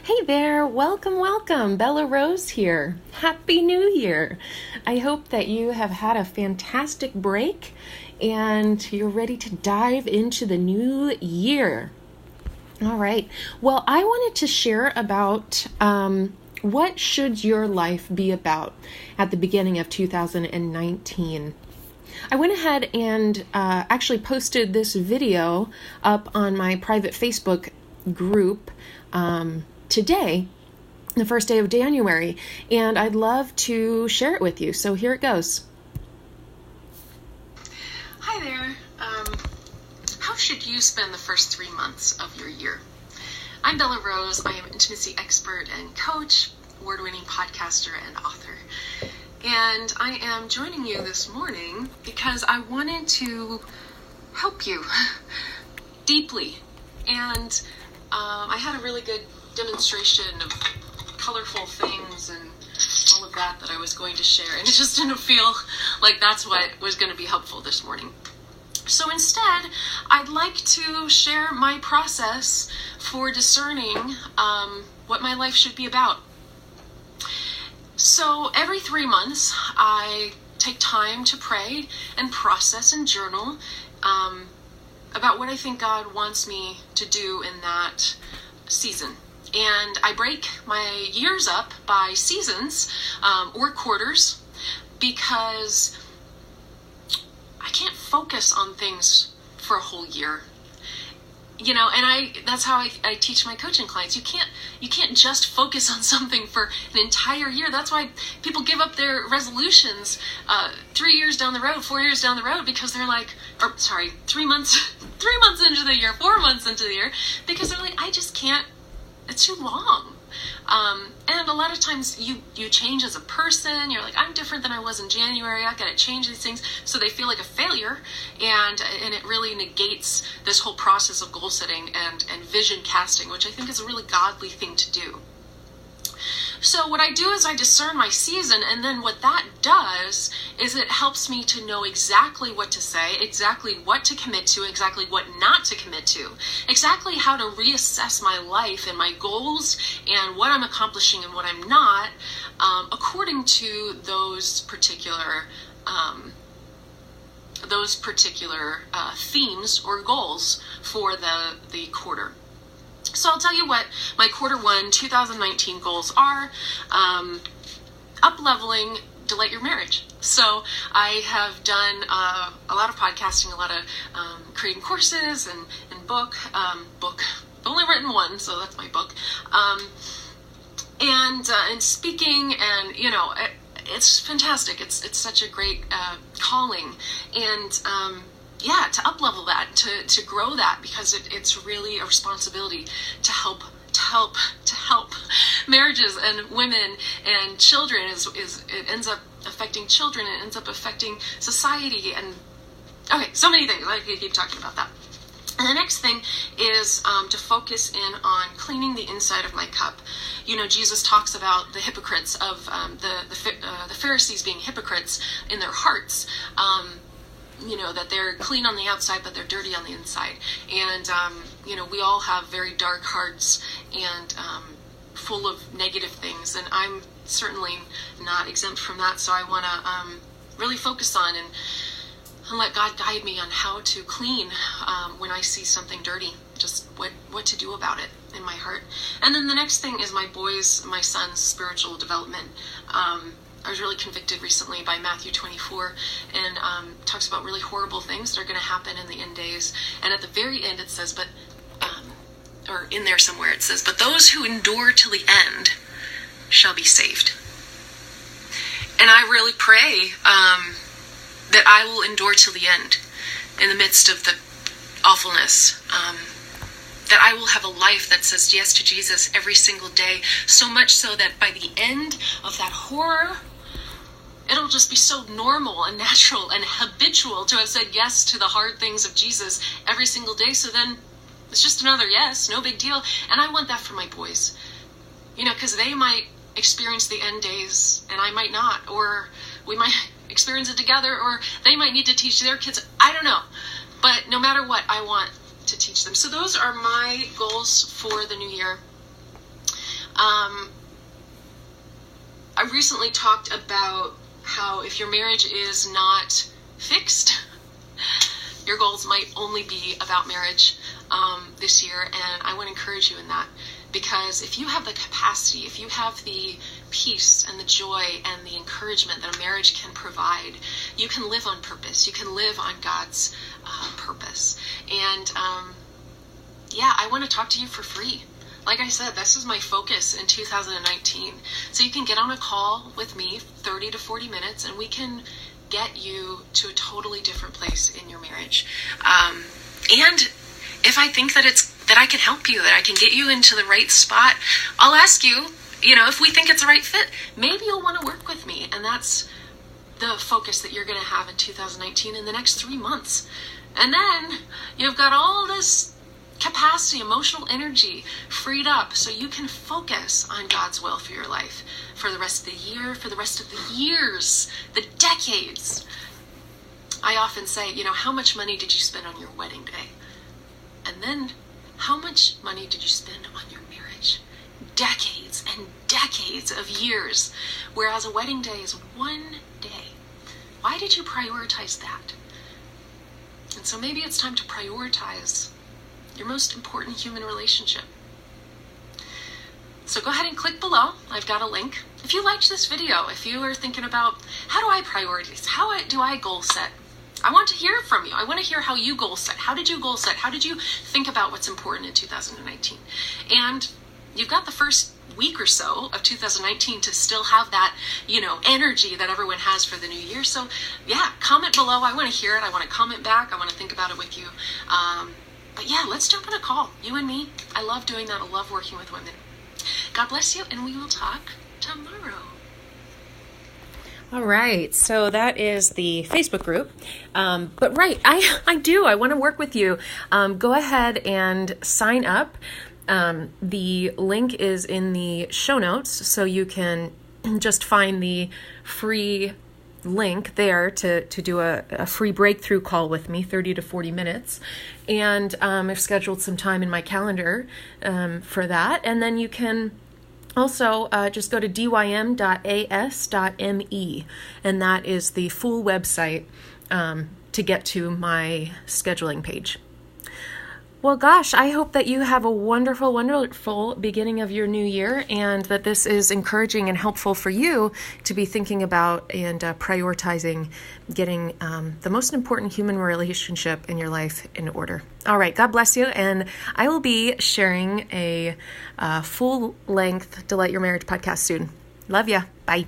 Hey there, welcome. Bella Rose here. Happy New Year. I hope that you have had a fantastic break and you're ready to dive into the new year. All right. Well, I wanted to share about what should your life be about at the beginning of 2019. I went ahead and actually posted this video up on my private Facebook group today, the first day of January, and I'd love to share it with you. So here it goes. Hi there. How should you spend the first 3 months of your year? I'm Bella Rose. I am an intimacy expert and coach, award-winning podcaster and author. And I am joining you this morning because I wanted to help you deeply. And I had a really good demonstration of colorful things and all of that I was going to share. And it just didn't feel like that's what was going to be helpful this morning. So instead, I'd like to share my process for discerning what my life should be about. So every 3 months, I take time to pray and process and journal about what I think God wants me to do in that season. And I break my years up by seasons or quarters because I can't focus on things for a whole year. You know, and that's how I teach my coaching clients. You can't just focus on something for an entire year. That's why people give up their resolutions 3 years down the road, 4 years down the road, because they're like, 3 months, 3 months into the year, 4 months into the year, because they're like, I just can't, it's too long. And a lot of times you change as a person. You're like, I'm different than I was in January. I got to change these things. So they feel like a failure. And it really negates this whole process of goal setting and vision casting, which I think is a really godly thing to do. So what I do is I discern my season, and then what that does is it helps me to know exactly what to say, exactly what to commit to, exactly what not to commit to, exactly how to reassess my life and my goals and what I'm accomplishing and what I'm not, according to those particular themes or goals for the quarter. So I'll tell you what my quarter 1 2019 goals are. Up-leveling, delight your marriage. So I have done a lot of podcasting, a lot of creating courses and book. I've only written one, so that's my book. And speaking, and it's fantastic. It's such a great calling, and to up-level that, to grow that, because it's really a responsibility to help marriages and women and children. It ends up affecting children, it ends up affecting society, and so many things. I could keep talking about that. And the next thing is to focus in on cleaning the inside of my cup. Jesus talks about the hypocrites of the Pharisees being hypocrites in their hearts. That they're clean on the outside, but they're dirty on the inside. And, we all have very dark hearts and full of negative things. And I'm certainly not exempt from that. So I want to really focus on and let God guide me on how to clean when I see something dirty, just what to do about it in my heart. And then the next thing is my son's spiritual development. I was really convicted recently by Matthew 24, and talks about really horrible things that are going to happen in the end days. And at the very end it says, or in there somewhere it says, but those who endure till the end shall be saved. And I really pray that I will endure till the end in the midst of the awfulness. That I will have a life that says yes to Jesus every single day, so much so that by the end of that horror, it'll just be so normal and natural and habitual to have said yes to the hard things of Jesus every single day. So then it's just another yes, no big deal. And I want that for my boys, because they might experience the end days and I might not, or we might experience it together, or they might need to teach their kids. I don't know. But no matter what, I want to teach them. So those are my goals for the new year. I recently talked about how if your marriage is not fixed, your goals might only be about marriage this year, and I would encourage you in that, because if you have the capacity, if you have the peace and the joy and the encouragement that a marriage can provide, you can live on purpose. You can live on God's purpose. And I want to talk to you for free. Like I said, this is my focus in 2019. So you can get on a call with me, 30 to 40 minutes, and we can get you to a totally different place in your marriage. And if I think that I can help you, that I can get you into the right spot, I'll ask you, if we think it's the right fit, maybe you'll want to work with me. And that's the focus that you're going to have in 2019 in the next 3 months. And then you've got all this capacity, emotional energy freed up so you can focus on God's will for your life for the rest of the year, for the rest of the years, the decades. I often say, how much money did you spend on your wedding day? And then how much money did you spend on your marriage? Decades and decades of years, whereas a wedding day is one day. Why did you prioritize that? And so maybe it's time to prioritize your most important human relationship. So go ahead and click below. I've got a link. If you liked this video, if you are thinking about how do I prioritize, how do I goal set, I want to hear from you. I want to hear how you goal set. How did you goal set? How did you think about what's important in 2019? And you've got the first week or so of 2019 to still have that, energy that everyone has for the new year. So comment below. I want to hear it. I want to comment back. I want to think about it with you. But let's jump on a call, you and me. I love doing that. I love working with women. God bless you, and we will talk tomorrow. All right, so that is the Facebook group. But I want to work with you. Go ahead and sign up. The link is in the show notes, so you can just find the free link there to do a free breakthrough call with me, 30 to 40 minutes. And I've scheduled some time in my calendar for that. And then you can also just go to dym.as.me, and that is the full website to get to my scheduling page. Well, gosh, I hope that you have a wonderful, wonderful beginning of your new year, and that this is encouraging and helpful for you to be thinking about and prioritizing getting the most important human relationship in your life in order. All right, God bless you, and I will be sharing a full-length Delight Your Marriage podcast soon. Love ya. Bye.